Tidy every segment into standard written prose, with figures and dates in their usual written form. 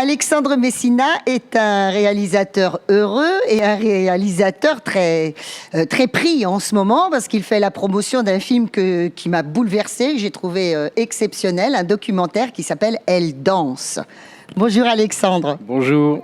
Alexandre Messina est un réalisateur heureux et un réalisateur très pris en ce moment parce qu'il fait la promotion d'un film qui m'a bouleversée, que j'ai trouvé exceptionnel, un documentaire qui s'appelle Elle danse. Bonjour Alexandre. Bonjour.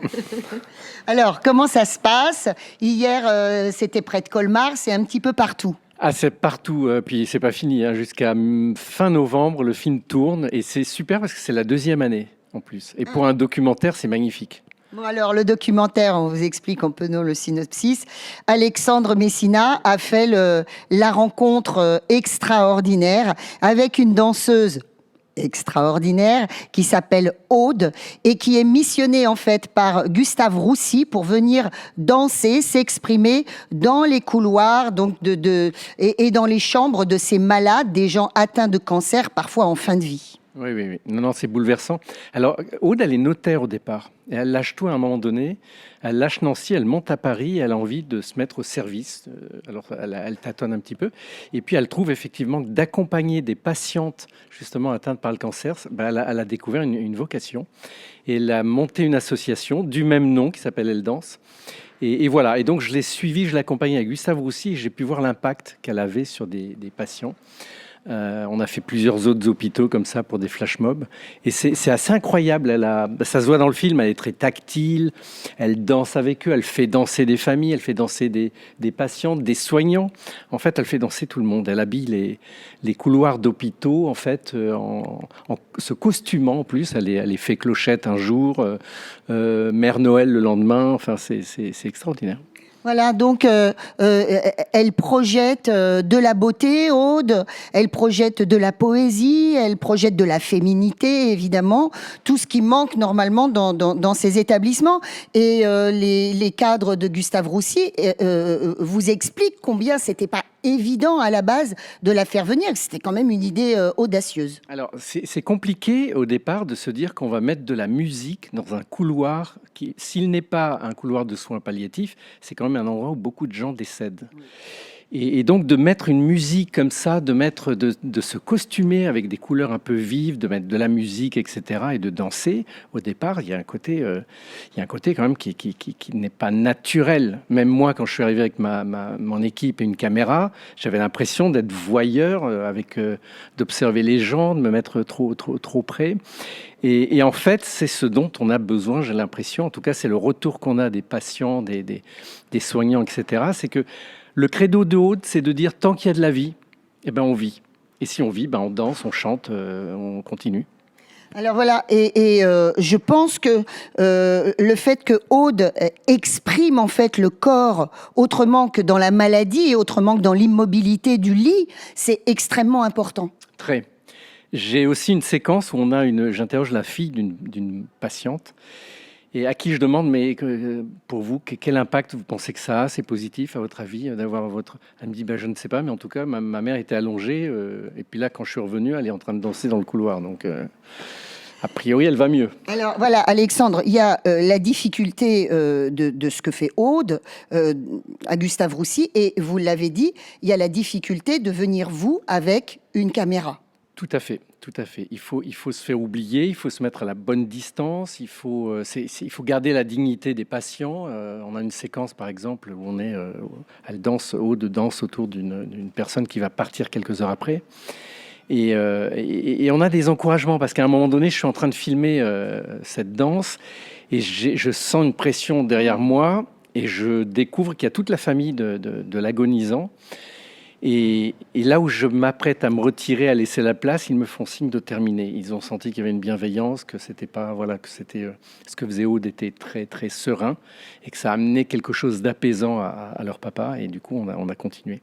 Alors, comment ça se passe? Hier, c'était près de Colmar, c'est un petit peu partout. Ah, c'est partout, puis c'est pas fini, hein. Jusqu'à fin novembre, le film tourne et c'est super parce que c'est la deuxième année en plus. Et pour un documentaire, c'est magnifique. Bon, alors, le documentaire, on vous explique un peu le synopsis. Alexandre Messina a fait la rencontre extraordinaire avec une danseuse extraordinaire qui s'appelle Aude et qui est missionnée en fait par Gustave Roussy pour venir danser, s'exprimer dans les couloirs donc et dans les chambres de ces malades, des gens atteints de cancer, parfois en fin de vie. Oui, oui, oui. Non, c'est bouleversant. Alors, Aude, elle est notaire au départ. Et elle lâche tout à un moment donné. Elle lâche Nancy, elle monte à Paris, elle a envie de se mettre au service. Alors, elle tâtonne un petit peu. Et puis, elle trouve effectivement que d'accompagner des patientes justement atteintes par le cancer, elle a découvert une vocation. Et elle a monté une association du même nom qui s'appelle Elle Danse. Et voilà. Et donc, je l'ai suivie, je l'ai accompagnée avec Gustave Roussy et j'ai pu voir l'impact qu'elle avait sur des patients. On a fait plusieurs autres hôpitaux comme ça pour des flash mobs. Et c'est assez incroyable. Ça se voit dans le film, elle est très tactile. Elle danse avec eux, elle fait danser des familles, elle fait danser des patients, des soignants. En fait, elle fait danser tout le monde. Elle habille les couloirs d'hôpitaux, en fait, en se costumant en plus. Elle fait clochette un jour, Mère Noël le lendemain. Enfin, c'est extraordinaire. Voilà, donc elle projette de la beauté, Aude, elle projette de la poésie, elle projette de la féminité, évidemment, tout ce qui manque normalement dans ces établissements. Et les cadres de Gustave Roussy vous expliquent combien c'était pas évident à la base de la faire venir, que c'était quand même une idée audacieuse. Alors, c'est compliqué au départ de se dire qu'on va mettre de la musique dans un couloir qui, s'il n'est pas un couloir de soins palliatifs, c'est quand même un endroit où beaucoup de gens décèdent. Oui. Et donc de mettre une musique comme ça, de se costumer avec des couleurs un peu vives, de mettre de la musique, etc., et de danser, au départ, il y a un côté quand même qui n'est pas naturel. Même moi, quand je suis arrivé avec mon équipe et une caméra, j'avais l'impression d'être voyeur, d'observer les gens, de me mettre trop près. Et en fait, c'est ce dont on a besoin, j'ai l'impression. En tout cas, c'est le retour qu'on a des patients, des soignants, etc. C'est que le credo de Aude, c'est de dire tant qu'il y a de la vie, eh ben on vit. Et si on vit, on danse, on chante, on continue. Alors voilà, et je pense que le fait que Aude exprime en fait le corps autrement que dans la maladie et autrement que dans l'immobilité du lit, c'est extrêmement important. Très. J'ai aussi une séquence où j'interroge la fille d'une patiente et à qui je demande, mais pour vous, quel impact vous pensez que ça a? C'est positif à votre avis d'avoir votre... Elle me dit, je ne sais pas, mais en tout cas, ma mère était allongée et puis là, quand je suis revenu, elle est en train de danser dans le couloir. Donc, a priori, elle va mieux. Alors voilà, Alexandre, il y a la difficulté de ce que fait Aude à Gustave Roussy et vous l'avez dit, il y a la difficulté de venir vous avec une caméra. Tout à fait, tout à fait. Il faut se faire oublier, il faut se mettre à la bonne distance, il faut garder la dignité des patients. On a une séquence, par exemple, où elle danse, Aude danse autour d'une personne qui va partir quelques heures après. Et on a des encouragements, parce qu'à un moment donné, je suis en train de filmer cette danse, et je sens une pression derrière moi, et je découvre qu'il y a toute la famille de l'agonisant. Et là où je m'apprête à me retirer, à laisser la place, ils me font signe de terminer. Ils ont senti qu'il y avait une bienveillance, que c'était pas, que c'était ce que faisait Aude était très très serein et que ça amenait quelque chose d'apaisant à leur papa. Et du coup, on a continué.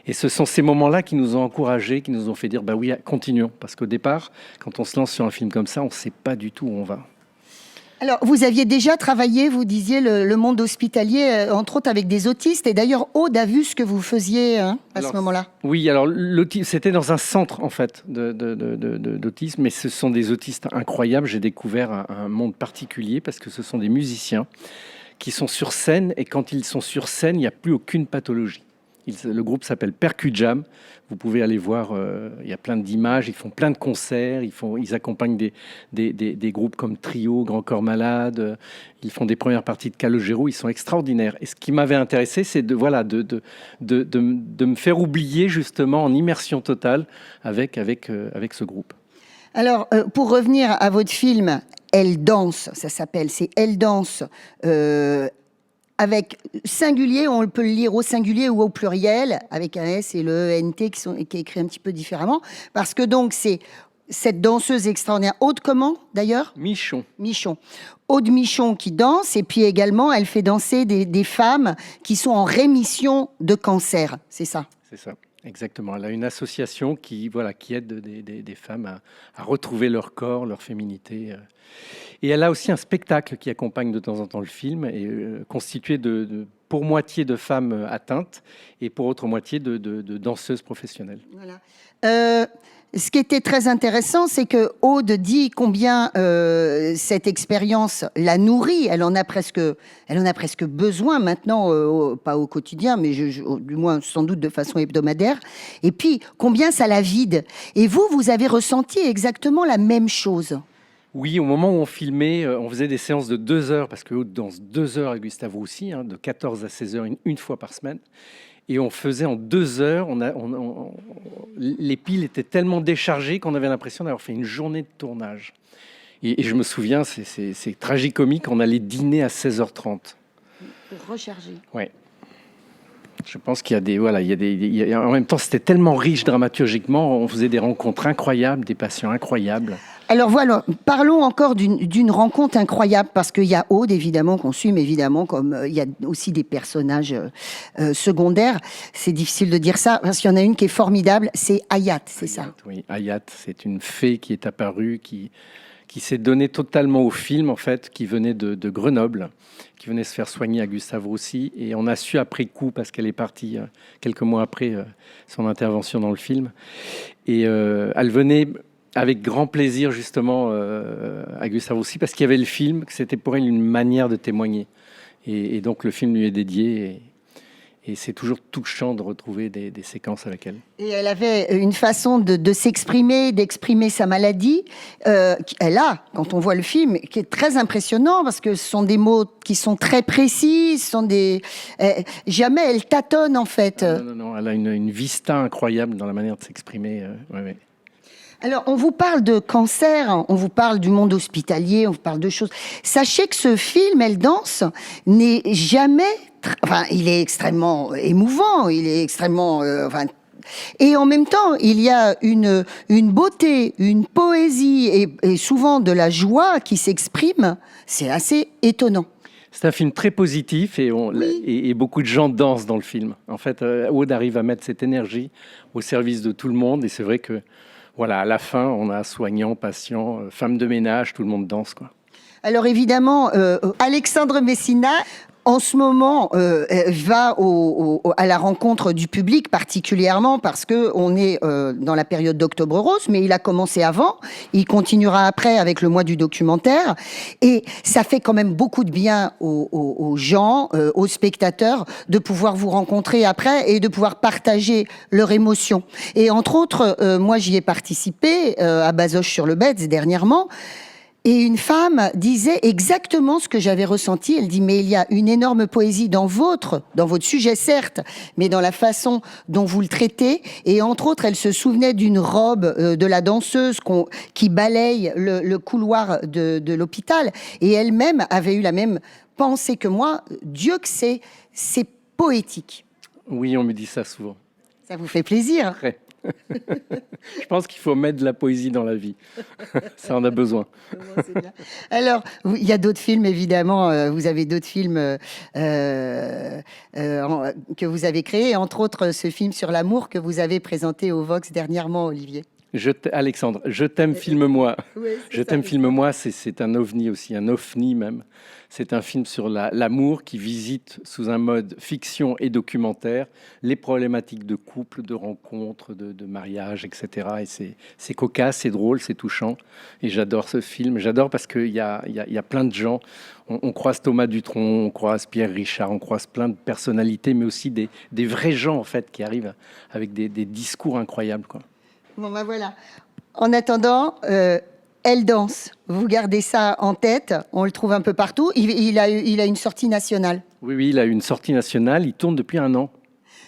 Et ce sont ces moments-là qui nous ont encouragés, qui nous ont fait dire oui, continuons, parce qu'au départ, quand on se lance sur un film comme ça, on ne sait pas du tout où on va. Alors, vous aviez déjà travaillé, vous disiez, le monde hospitalier, entre autres avec des autistes. Et d'ailleurs, Aude a vu ce que vous faisiez ce moment-là. Oui, alors c'était dans un centre, en fait, d'autisme. Mais ce sont des autistes incroyables. J'ai découvert un monde particulier parce que ce sont des musiciens qui sont sur scène. Et quand ils sont sur scène, il n'y a plus aucune pathologie. Le groupe s'appelle Percujam. Vous pouvez aller voir, il y a plein d'images, ils font plein de concerts, ils accompagnent des groupes comme Trio, Grand Corps Malade, ils font des premières parties de Calogero, ils sont extraordinaires. Et ce qui m'avait intéressé, c'est de me faire oublier justement en immersion totale avec ce groupe. Alors, pour revenir à votre film, Elle danse, ça s'appelle, c'est Elle danse, avec singulier, on peut le lire au singulier ou au pluriel, avec un S et le ENT qui est écrit un petit peu différemment, parce que donc c'est cette danseuse extraordinaire, Aude comment d'ailleurs ? Michon. Aude Michon qui danse, et puis également elle fait danser des femmes qui sont en rémission de cancer, c'est ça ? C'est ça. Exactement. Elle a une association qui aide des femmes à retrouver leur corps, leur féminité. Et elle a aussi un spectacle qui accompagne de temps en temps le film, constitué pour moitié de femmes atteintes et pour autre moitié de danseuses professionnelles. Voilà. Ce qui était très intéressant, c'est que Aude dit combien cette expérience la nourrit. Elle en a presque besoin maintenant, pas au quotidien, mais du moins sans doute de façon hebdomadaire. Et puis combien ça la vide. Et vous avez ressenti exactement la même chose. Oui, au moment où on filmait, on faisait des séances de 2 heures, parce que Aude danse 2 heures à Gustave Roussy, de 14 à 16 heures, une fois par semaine. Et on faisait en 2 heures, les piles étaient tellement déchargées qu'on avait l'impression d'avoir fait une journée de tournage. Et je me souviens, c'est tragicomique, on allait dîner à 16h30. Pour recharger. Ouais. Je pense qu'il y a en même temps, c'était tellement riche dramaturgiquement, on faisait des rencontres incroyables, des patients incroyables. Alors voilà, parlons encore d'une rencontre incroyable, parce qu'il y a Aude, évidemment, qu'on suit, mais évidemment, comme il y a aussi des personnages secondaires. C'est difficile de dire ça, parce qu'il y en a une qui est formidable, c'est Hayat, c'est ça ? Oui, Hayat, c'est une fée qui est apparue, qui s'est donnée totalement au film, en fait, qui venait de Grenoble, qui venait se faire soigner à Gustave Roussy. Et on a su après coup, parce qu'elle est partie quelques mois après son intervention dans le film. Et elle venait avec grand plaisir, justement, à Gustave Roussy, parce qu'il y avait le film, que c'était pour elle une manière de témoigner. Et donc, le film lui est dédié. Et c'est toujours touchant de retrouver des séquences avec elle. Et elle avait une façon de s'exprimer, d'exprimer sa maladie. Elle a, quand on voit le film, qui est très impressionnant, parce que ce sont des mots qui sont très précis. Jamais elle tâtonne, en fait. Non, elle a une vista incroyable dans la manière de s'exprimer. Ouais. Alors, on vous parle de cancer, on vous parle du monde hospitalier, on vous parle de choses. Sachez que ce film, Elle danse, n'est jamais... il est extrêmement émouvant, il est extrêmement... et en même temps, il y a une beauté, une poésie et souvent de la joie qui s'exprime. C'est assez étonnant. C'est un film très positif et beaucoup de gens dansent dans le film. En fait, Aude arrive à mettre cette énergie au service de tout le monde, et c'est vrai que voilà, à la fin, on a soignants, patients, femmes de ménage, tout le monde danse, quoi. Alors évidemment, Alexandre Messina, en ce moment, va à la rencontre du public, particulièrement parce qu'on est dans la période d'Octobre Rose, mais il a commencé avant, il continuera après avec le mois du documentaire, et ça fait quand même beaucoup de bien aux gens, aux spectateurs, de pouvoir vous rencontrer après et de pouvoir partager leur émotion. Et entre autres, moi j'y ai participé à Bazoches-sur-le-Betz dernièrement. Et une femme disait exactement ce que j'avais ressenti. Elle dit, mais il y a une énorme poésie dans votre sujet, certes, mais dans la façon dont vous le traitez. Et entre autres, elle se souvenait d'une robe de la danseuse qui balaye le couloir de l'hôpital. Et elle-même avait eu la même pensée que moi. Dieu que c'est poétique. Oui, on me dit ça souvent. Ça vous fait plaisir ? Très. Je pense qu'il faut mettre de la poésie dans la vie. Ça en a besoin. Alors, il y a d'autres films, évidemment. Vous avez d'autres films que vous avez créés, entre autres ce film sur l'amour que vous avez présenté au Vox dernièrement, Olivier. Alexandre, je t'aime, filme-moi. Oui, Je t'aime, filme-moi, c'est un ovni aussi, un ovni même. C'est un film sur l'amour qui visite sous un mode fiction et documentaire les problématiques de couple, de rencontres, de mariage, etc. Et c'est cocasse, c'est drôle, c'est touchant. Et j'adore ce film. J'adore parce qu'il y a plein de gens. On croise Thomas Dutronc, on croise Pierre Richard, on croise plein de personnalités, mais aussi des vrais gens en fait qui arrivent avec des discours incroyables, quoi. Bon, ben voilà. En attendant, Elle danse. Vous gardez ça en tête. On le trouve un peu partout. Il a une sortie nationale. Oui, il a eu une sortie nationale. Il tourne depuis 1 an.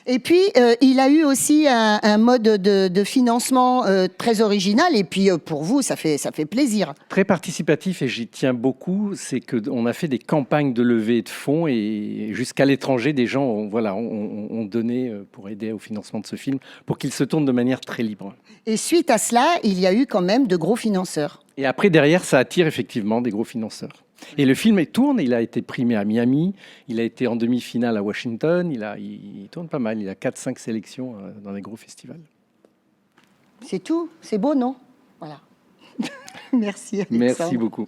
Et puis, il a eu aussi un mode de financement très original. Et puis, pour vous, ça fait plaisir. Très participatif, et j'y tiens beaucoup. C'est qu'on a fait des campagnes de levée de fonds, et jusqu'à l'étranger, des gens ont donné pour aider au financement de ce film, pour qu'il se tourne de manière très libre. Et suite à cela, il y a eu quand même de gros financeurs. Et après, derrière, ça attire effectivement des gros financeurs. Et le film tourne, il a été primé à Miami, il a été en demi-finale à Washington, il tourne pas mal, il a 4-5 sélections dans les gros festivals. C'est tout, c'est beau, non? Voilà. Merci. Alexandre. Merci beaucoup.